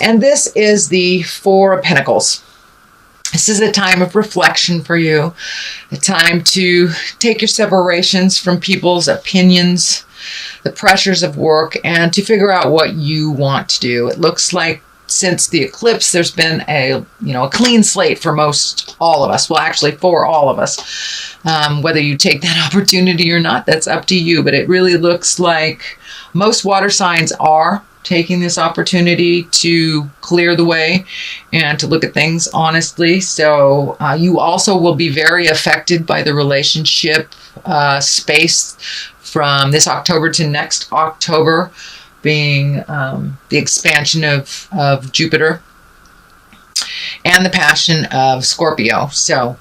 And this is the Four of Pentacles. This is a time of reflection for you, a time to take your separations from people's opinions, the pressures of work, and to figure out what you want to do. It looks like since the eclipse, there's been a clean slate for all of us. Well, actually for all of us. Whether you take that opportunity or not, that's up to you. But it really looks like most water signs are taking this opportunity to clear the way and to look at things honestly. So you also will be very affected by the relationship space from this October to next October, being the expansion of Jupiter and the passion of Scorpio. So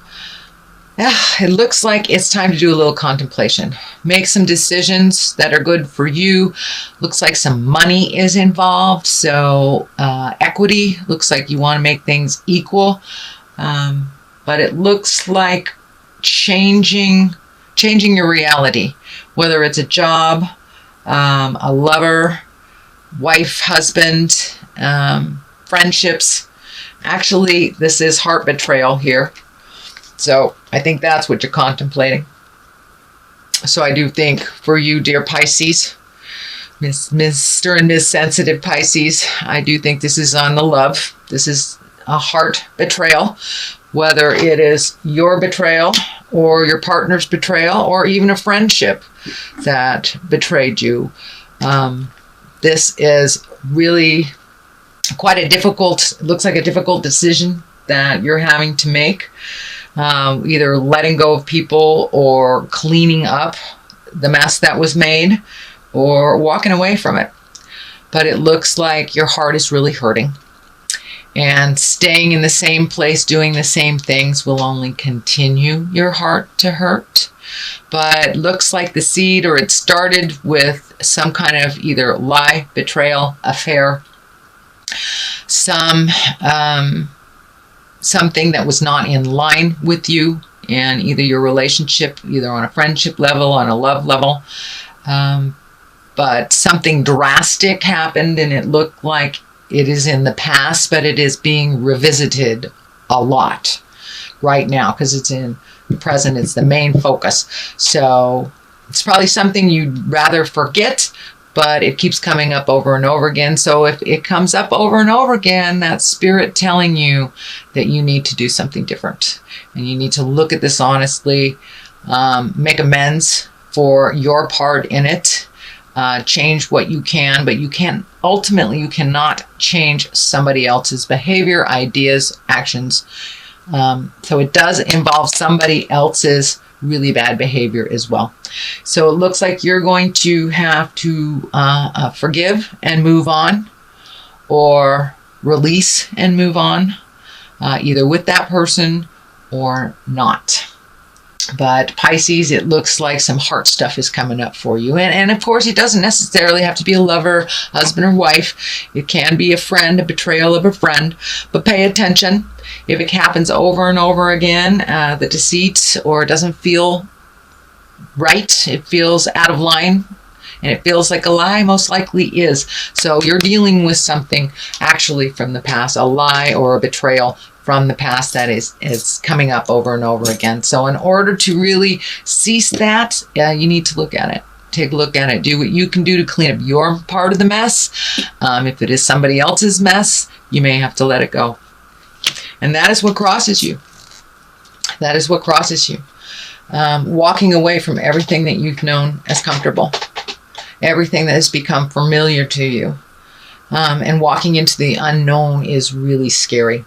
it looks like it's time to do a little contemplation. Make some decisions that are good for you. Looks like some money is involved. So equity, looks like you want to make things equal. But it looks like changing your reality, whether it's a job, a lover, wife, husband, friendships. Actually, this is heart betrayal here. So I think that's what you're contemplating. So I do think for you, dear Pisces, Mr. and Miss Sensitive Pisces, I do think this is on the love. This is a heart betrayal, whether it is your betrayal or your partner's betrayal or even a friendship that betrayed you. This is really quite looks like a difficult decision that you're having to make. Either letting go of people or cleaning up the mess that was made or walking away from it. But it looks like your heart is really hurting. And staying in the same place, doing the same things will only continue your heart to hurt. But it looks like the seed, or it started with some kind of either lie, betrayal, affair, something that was not in line with you and either your relationship, either on a friendship level, on a love level. But something drastic happened, and it looked like it is in the past, but it is being revisited a lot right now because it's in the present. It's the main focus. So it's probably something you'd rather forget, but it keeps coming up over and over again. So if it comes up over and over again, that's spirit telling you that you need to do something different. And you need to look at this honestly, make amends for your part in it, change what you can, but you cannot change somebody else's behavior, ideas, actions. So it does involve somebody else's really bad behavior as well. So it looks like you're going to have to forgive and move on, or release and move on, either with that person or not. But Pisces, it looks like some heart stuff is coming up for you. And of course, it doesn't necessarily have to be a lover, husband, or wife. It can be a friend, a betrayal of a friend. But pay attention. If it happens over and over again, the deceit, or it doesn't feel right, it feels out of line, and it feels like a lie, most likely is. So you're dealing with something actually from the past, a lie or a betrayal from the past that is coming up over and over again. So in order to really cease that, you need to look at it. Take a look at it. Do what you can do to clean up your part of the mess. If it is somebody else's mess, you may have to let it go. And that is what crosses you. That is what crosses you. Walking away from everything that you've known as comfortable. Everything that has become familiar to you. And walking into the unknown is really scary.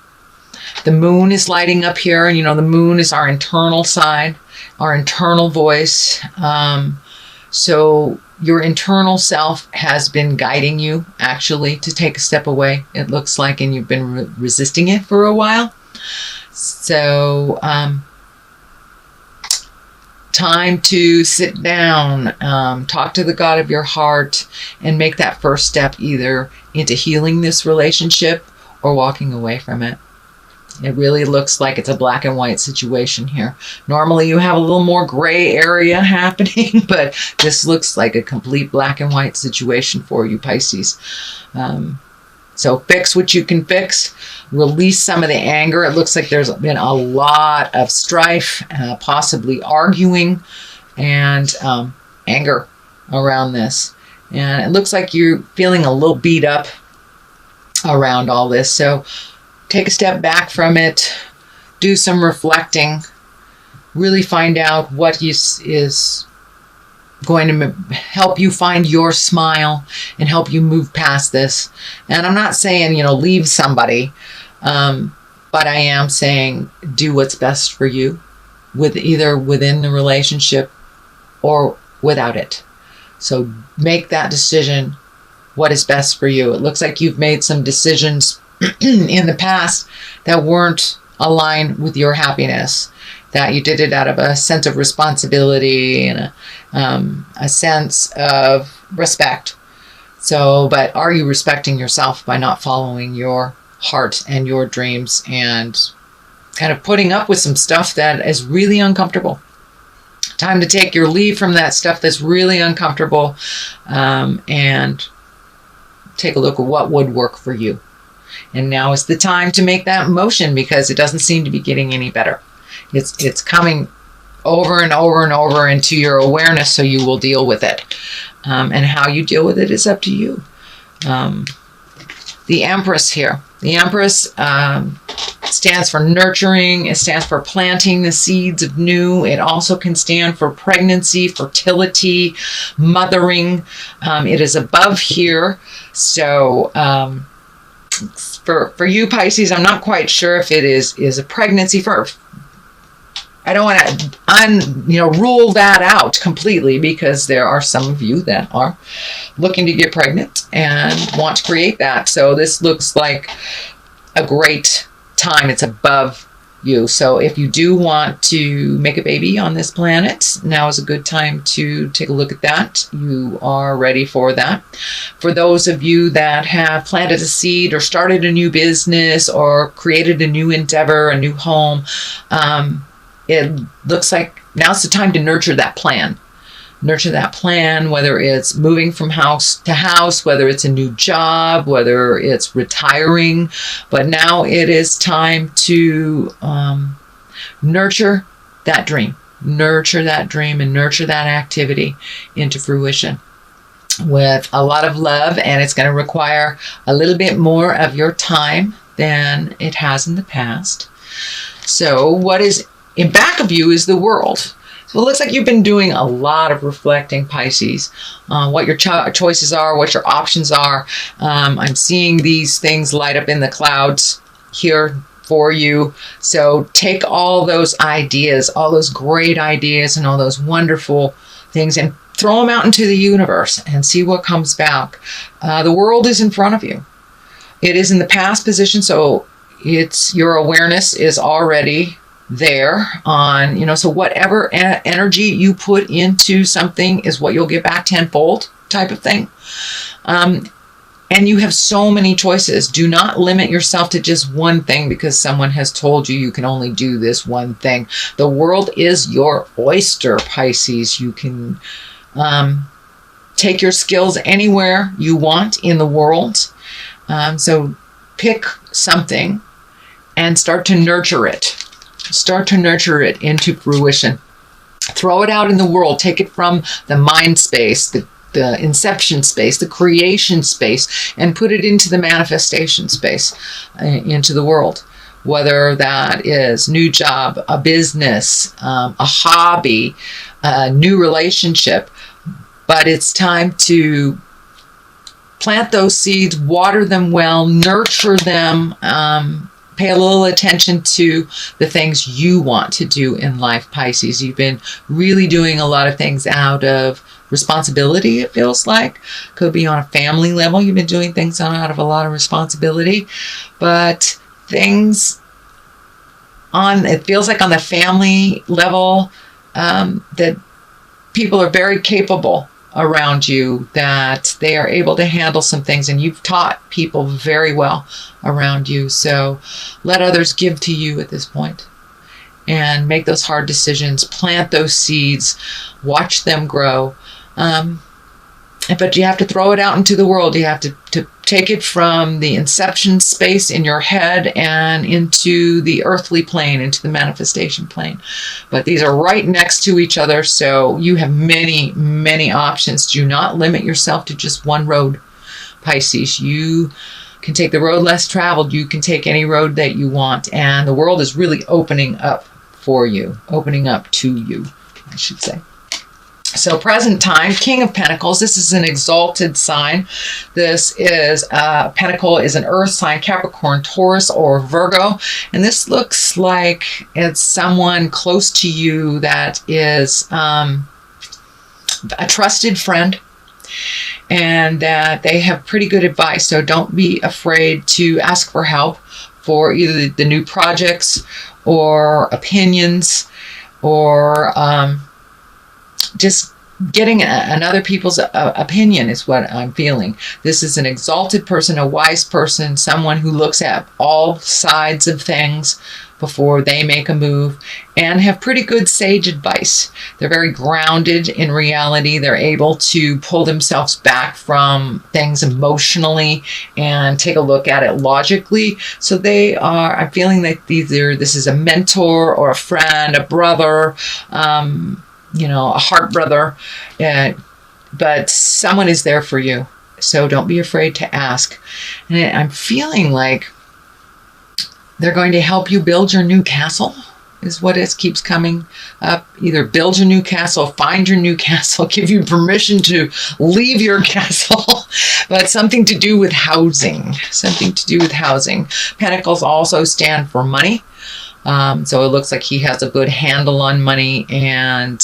The moon is lighting up here, and the moon is our internal side, our internal voice. So your internal self has been guiding you actually to take a step away, it looks like, and you've been resisting it for a while. So time to sit down, talk to the God of your heart, and make that first step either into healing this relationship or walking away from it. It really looks like it's a black and white situation here. Normally you have a little more gray area happening, but this looks like a complete black and white situation for you, Pisces. So fix what you can fix. Release some of the anger. It looks like there's been a lot of strife, possibly arguing, and anger around this. And it looks like you're feeling a little beat up around all this. So take a step back from it. Do some reflecting. Really find out what is going to help you find your smile and help you move past this. And I'm not saying, leave somebody, but I am saying do what's best for you, with either within the relationship or without it. So make that decision, what is best for you. It looks like you've made some decisions in the past that weren't aligned with your happiness, that you did it out of a sense of responsibility and a sense of respect. So, but are you respecting yourself by not following your heart and your dreams and kind of putting up with some stuff that is really uncomfortable? Time to take your leave from that stuff that's really uncomfortable, and take a look at what would work for you. And now is the time to make that motion, because it doesn't seem to be getting any better. It's coming over and over and over into your awareness, so you will deal with it. And how you deal with it is up to you. The Empress here. The Empress stands for nurturing. It stands for planting the seeds of new. It also can stand for pregnancy, fertility, mothering. It is above here. So for you Pisces, I'm not quite sure if it is a pregnancy for. I don't want to rule that out completely, because there are some of you that are looking to get pregnant and want to create that. So this looks like a great time. It's above you. So if you do want to make a baby on this planet, now is a good time to take a look at that. You are ready for that. For those of you that have planted a seed or started a new business or created a new endeavor, a new home, it looks like now's the time to nurture that plan. Nurture that plan, whether it's moving from house to house, whether it's a new job, whether it's retiring. But now it is time to nurture that dream. Nurture that dream and nurture that activity into fruition with a lot of love. And it's going to require a little bit more of your time than it has in the past. So what is in back of you is the world. So it looks like you've been doing a lot of reflecting, Pisces, what your choices are, what your options are. I'm seeing these things light up in the clouds here for you. So take all those ideas, all those great ideas and all those wonderful things, and throw them out into the universe and see what comes back. The world is in front of you. It is in the past position, so it's your awareness is already there on, so whatever energy you put into something is what you'll get back tenfold type of thing. And you have so many choices. Do not limit yourself to just one thing because someone has told you you can only do this one thing. The world is your oyster, Pisces. You can take your skills anywhere you want in the world. So pick something and start to nurture it. Start to nurture it into fruition. Throw it out in the world. Take it from the mind space, the inception space, the creation space, and put it into the manifestation space, into the world. Whether that is new job, a business, a hobby, a new relationship. But it's time to plant those seeds, water them well, nurture them, pay a little attention to the things you want to do in life, Pisces. You've been really doing a lot of things out of responsibility, it feels like. Could be on a family level. You've been doing things out of a lot of responsibility. But things it feels like on the family level, that people are very capable around you, that they are able to handle some things, and you've taught people very well around you. So let others give to you at this point and make those hard decisions, plant those seeds, watch them grow. But you have to throw it out into the world. You have to take it from the inception space in your head and into the earthly plane, into the manifestation plane. But these are right next to each other, so you have many, many options. Do not limit yourself to just one road, Pisces. You can take the road less traveled. You can take any road that you want, and the world is really opening up for you, opening up to you, I should say. So present time, King of Pentacles. This is an exalted sign. This is, Pentacle is an earth sign, Capricorn, Taurus, or Virgo. And this looks like it's someone close to you that is a trusted friend, and that they have pretty good advice. So don't be afraid to ask for help for either the new projects or opinions, or just getting another people's opinion is what I'm feeling. This is an exalted person, a wise person, someone who looks at all sides of things before they make a move, and have pretty good sage advice. They're very grounded in reality. They're able to pull themselves back from things emotionally and take a look at it logically. So they are, I'm feeling that either this is a mentor or a friend, a brother, you know, a heart brother, but someone is there for you. So don't be afraid to ask. And I'm feeling like they're going to help you build your new castle, is what it keeps coming up. Either build your new castle, find your new castle, give you permission to leave your castle, but something to do with housing, something to do with housing. Pentacles also stand for money. So it looks like he has a good handle on money, and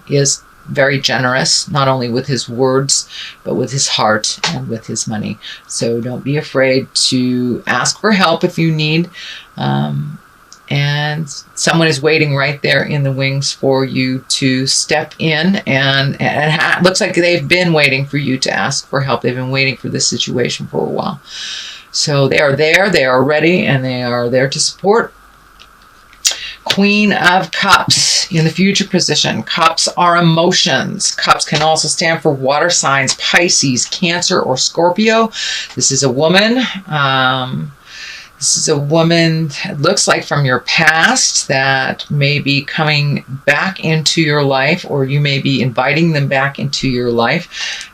is very generous, not only with his words, but with his heart and with his money. So don't be afraid to ask for help if you need. And someone is waiting right there in the wings for you to step in, and it looks like they've been waiting for you to ask for help. They've been waiting for this situation for a while. So they are there, they are ready, and they are there to support. Queen of Cups in the future position. Cups are emotions. Cups can also stand for water signs, Pisces, Cancer, or Scorpio. This is a woman. This is a woman, it looks like from your past, that may be coming back into your life, or you may be inviting them back into your life.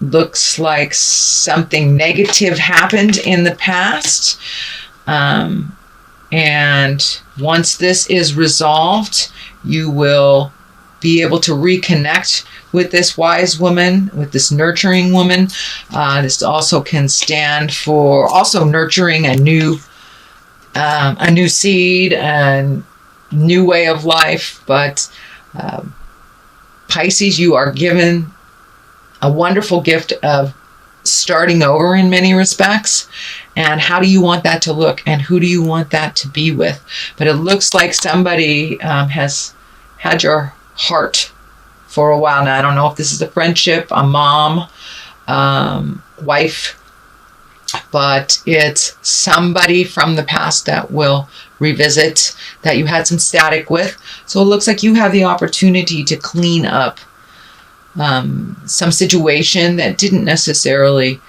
Looks like something negative happened in the past. And once this is resolved, you will be able to reconnect with this wise woman, with this nurturing woman. This also can stand for also nurturing a new seed, a new way of life. But Pisces, you are given a wonderful gift of starting over in many respects. And how do you want that to look, and who do you want that to be with? But it looks like somebody has had your heart for a while now. I don't know if this is a friendship, a mom, wife, but it's somebody from the past that will revisit, that you had some static with. So it looks like you have the opportunity to clean up some situation that didn't necessarily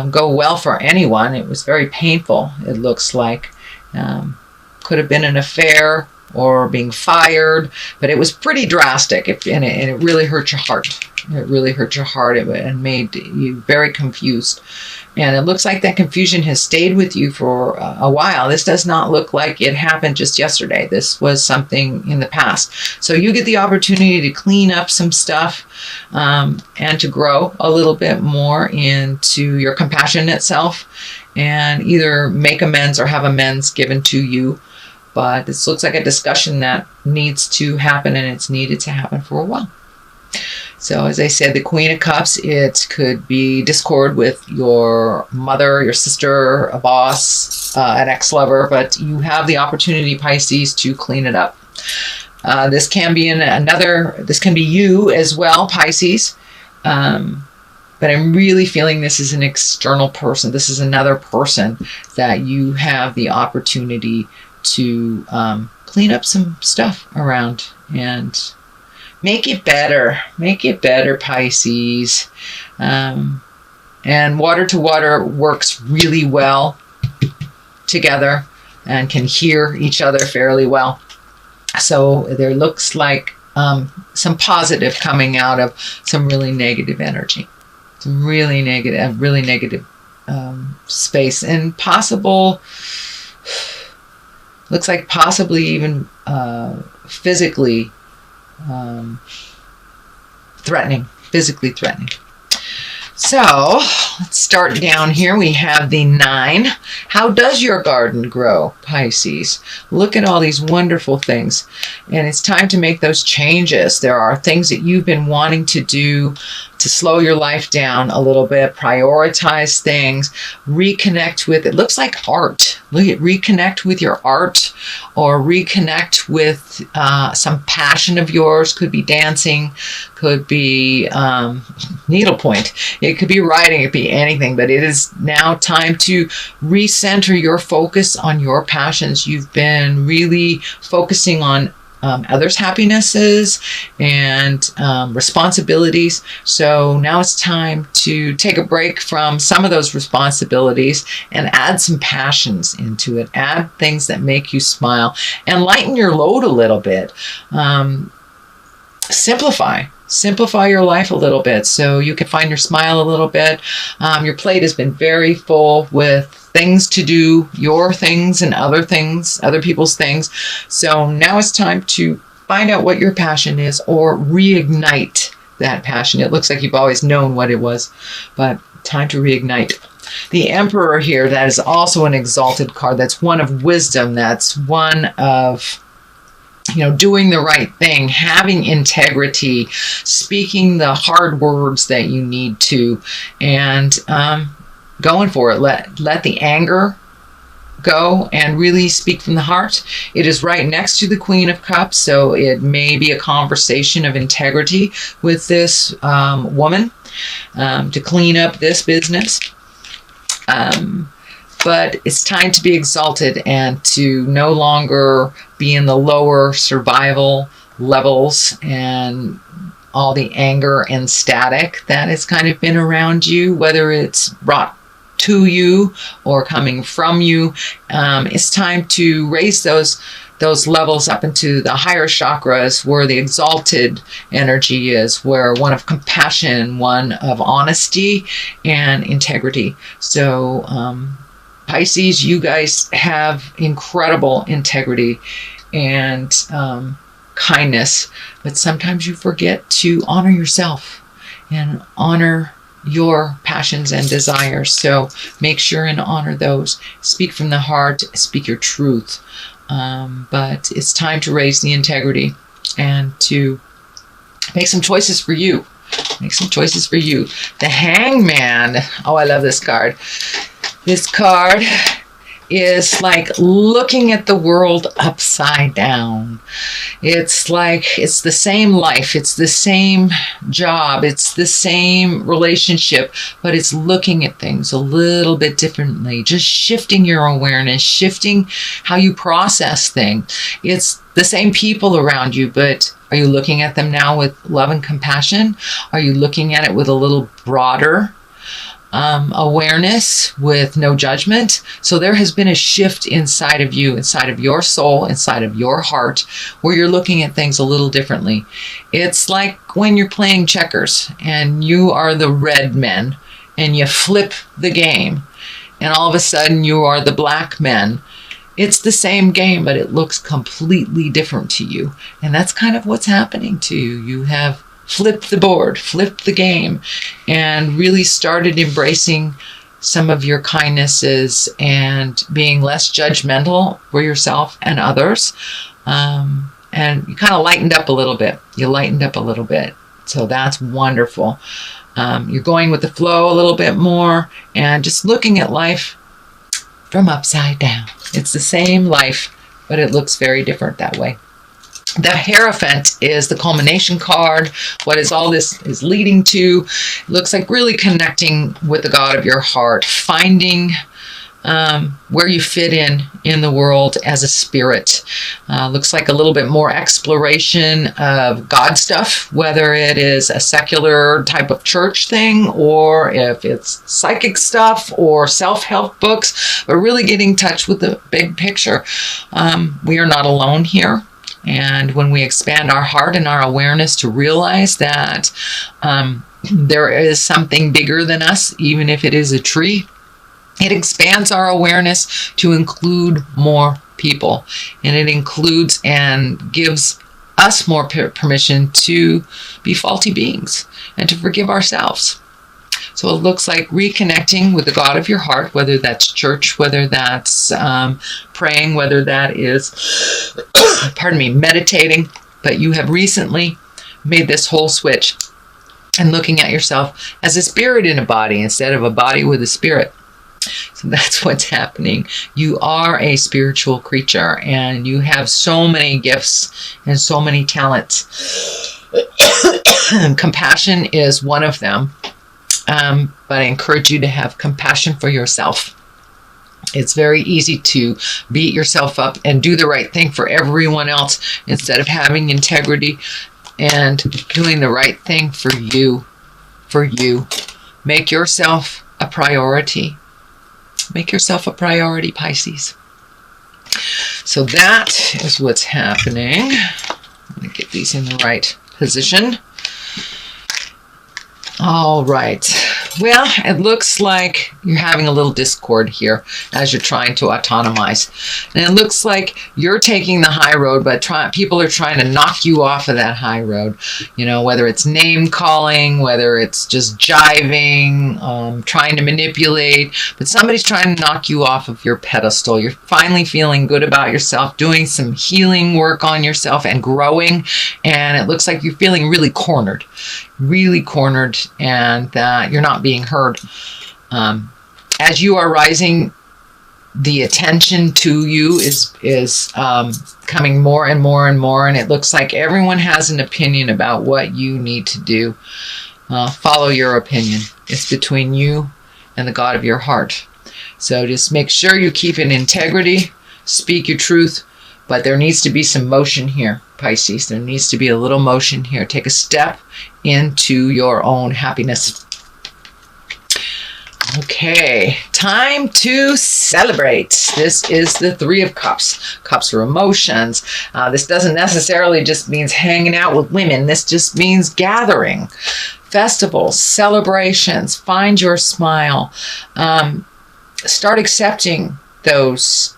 go well for anyone. It was very painful, it looks like. Could have been an affair or being fired, but it was pretty drastic, and it really hurt your heart. It really hurt your heart and made you very confused. And it looks like that confusion has stayed with you for a while. This does not look like it happened just yesterday. This was something in the past. So you get the opportunity to clean up some stuff and to grow a little bit more into your compassionate self, and either make amends or have amends given to you. But this looks like a discussion that needs to happen, and it's needed to happen for a while. So as I said, the Queen of Cups, it could be discord with your mother, your sister, a boss, an ex-lover, but you have the opportunity, Pisces, to clean it up. This can be this can be you as well, Pisces. But I'm really feeling this is an external person. This is another person that you have the opportunity to clean up some stuff around and make it better. Make it better, Pisces. And water to water works really well together and can hear each other fairly well. So there looks like some positive coming out of some really negative energy, some really negative space, and looks like possibly even physically threatening. So let's start down here. We have the 9. How does your garden grow, Pisces? Look at all these wonderful things. And it's time to make those changes. There are things that you've been wanting to do to slow your life down a little bit, prioritize things, reconnect with, it looks like art. Reconnect with your art, or reconnect with some passion of yours. Could be dancing, could be needlepoint, it could be writing, it could be anything, but it is now time to recenter your focus on your passions. You've been really focusing on others' happinesses and responsibilities. So now it's time to take a break from some of those responsibilities and add some passions into it. Add things that make you smile and lighten your load a little bit. Simplify your life a little bit so you can find your smile a little bit. Your plate has been very full with things to do, your things and other people's things. So now it's time to find out what your passion is, or reignite that passion. It looks like you've always known what it was, but time to reignite. The Emperor here, that is also an exalted card. That's one of wisdom. That's one of doing the right thing, having integrity, speaking the hard words that you need to, and going for it. Let the anger go and really speak from the heart. It is right next to the Queen of Cups, so it may be a conversation of integrity with this woman to clean up this business. But it's time to be exalted and to no longer be in the lower survival levels and all the anger and static that has kind of been around you, whether it's brought to you or coming from you. It's time to raise those levels up into the higher chakras, where the exalted energy is, where one of compassion, one of honesty and integrity. So Pisces, you guys have incredible integrity and kindness, but sometimes you forget to honor yourself and honor your passions and desires. So make sure and honor those. Speak from the heart, speak your truth. But it's time to raise the integrity and to make some choices for you. The Hangman. Oh, I love this card. This card is like looking at the world upside down. It's like it's the same life, it's the same job, it's the same relationship, but it's looking at things a little bit differently, just shifting your awareness, shifting how you process things. It's the same people around you, but are you looking at them now with love and compassion? Are you looking at it with a little broader awareness, with no judgment? So there has been a shift inside of you, inside of your soul, inside of your heart, where you're looking at things a little differently. It's like when you're playing checkers and you are the red men and you flip the game and all of a sudden you are the black men. It's the same game, but it looks completely different to you. And that's kind of what's happening to you. You have flipped the board, flipped the game, and really started embracing some of your kindnesses and being less judgmental for yourself and others. And you kind of lightened up a little bit. So that's wonderful. You're going with the flow a little bit more and just looking at life from upside down. It's the same life, but it looks very different that way. The Hierophant is the culmination card. What is all this is leading to? It looks like really connecting with the God of your heart, finding where you fit in the world as a spirit. Looks like a little bit more exploration of God stuff, whether it is a secular type of church thing or if it's psychic stuff or self-help books, but really getting in touch with the big picture. We are not alone here. And when we expand our heart and our awareness to realize that there is something bigger than us, even if it is a tree, it expands our awareness to include more people. And it includes and gives us more permission to be faulty beings and to forgive ourselves. So it looks like reconnecting with the God of your heart, whether that's church, whether that's praying, whether that is, meditating. But you have recently made this whole switch and looking at yourself as a spirit in a body instead of a body with a spirit. So that's what's happening. You are a spiritual creature and you have so many gifts and so many talents. Compassion is one of them. But I encourage you to have compassion for yourself. It's very easy to beat yourself up and do the right thing for everyone else instead of having integrity and doing the right thing for you. Make yourself a priority. Make yourself a priority, Pisces. So that is what's happening. Let me get these in the right position. All right. Well, it looks like you're having a little discord here as you're trying to autonomize. And it looks like you're taking the high road, but people are trying to knock you off of that high road. You know, whether it's name calling, whether it's just jiving, trying to manipulate, but somebody's trying to knock you off of your pedestal. You're finally feeling good about yourself, doing some healing work on yourself and growing. And it looks like you're feeling really cornered, and that you're not being heard. As you are rising, the attention to you is coming more and more and more, and it looks like everyone has an opinion about what you need to do. Follow your opinion. It's between you and the God of your heart. So just make sure you keep in integrity, speak your truth, but there needs to be some motion here, Pisces. There needs to be a little motion here. Take a step into your own happiness. Okay, time to celebrate. This is the Three of Cups. Cups are emotions. This doesn't necessarily just means hanging out with women. This just means gathering, festivals, celebrations. Find your smile. Start accepting those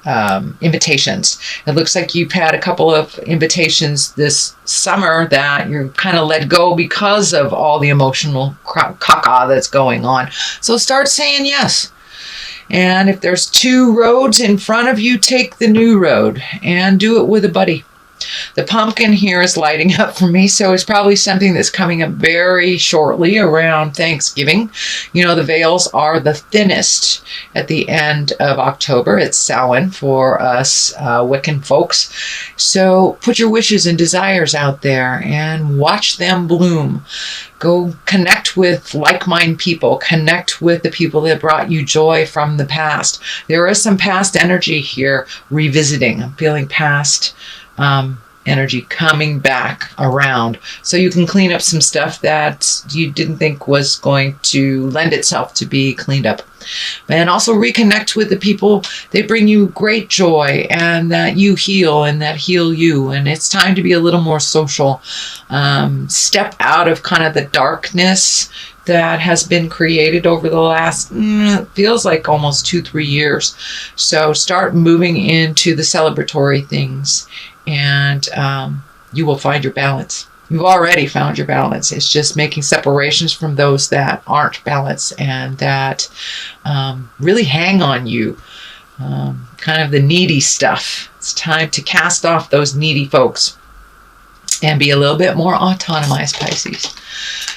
invitations. It looks like you've had a couple of invitations this summer that you're kind of let go because of all the emotional caca that's going on. So start saying yes. And if there's two roads in front of you, take the new road and do it with a buddy. The pumpkin here is lighting up for me, so it's probably something that's coming up very shortly around Thanksgiving. You know, the veils are the thinnest at the end of October. It's Samhain for us Wiccan folks. So put your wishes and desires out there and watch them bloom. Go connect with like-minded people. Connect with the people that brought you joy from the past. There is some past energy here revisiting. I'm feeling past energy coming back around, so you can clean up some stuff that you didn't think was going to lend itself to be cleaned up. And also reconnect with the people that bring you great joy and that you heal and that heal you. And it's time to be a little more social. Step out of kind of the darkness that has been created over the last, feels like almost 2-3 years. So start moving into the celebratory things, and you will find your balance. You've already found your balance. It's just making separations from those that aren't balanced and that really hang on you. Kind of the needy stuff. It's time to cast off those needy folks and be a little bit more autonomized, Pisces.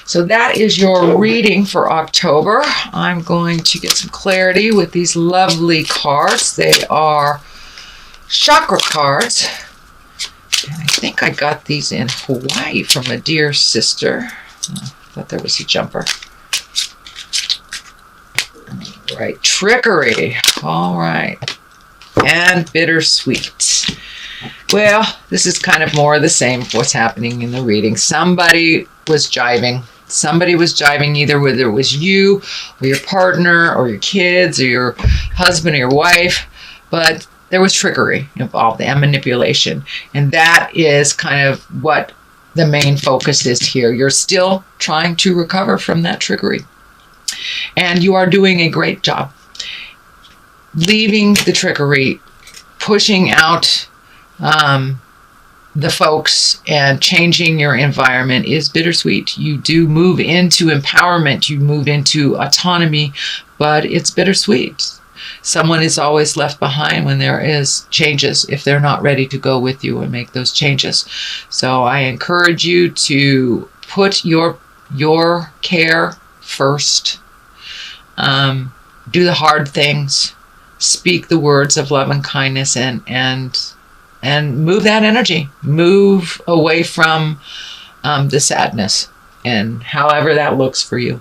So that is your reading for October. I'm going to get some clarity with these lovely cards. They are chakra cards. And I think I got these in Hawaii from a dear sister. I thought there was a jumper. Let me Right. Trickery. All right. And bittersweet. Well, this is kind of more of the same of what's happening in the reading. Somebody was jiving. Somebody was jiving, either whether it was you or your partner or your kids or your husband or your wife, but there was trickery involved and manipulation. And that is kind of what the main focus is here. You're still trying to recover from that trickery. And you are doing a great job. Leaving the trickery, pushing out the folks, and changing your environment is bittersweet. You do move into empowerment, you move into autonomy, but it's bittersweet. Someone is always left behind when there is changes, if they're not ready to go with you and make those changes. So I encourage you to put your care first. Do the hard things. Speak the words of love and kindness, and move that energy. Move away from the sadness, and however that looks for you.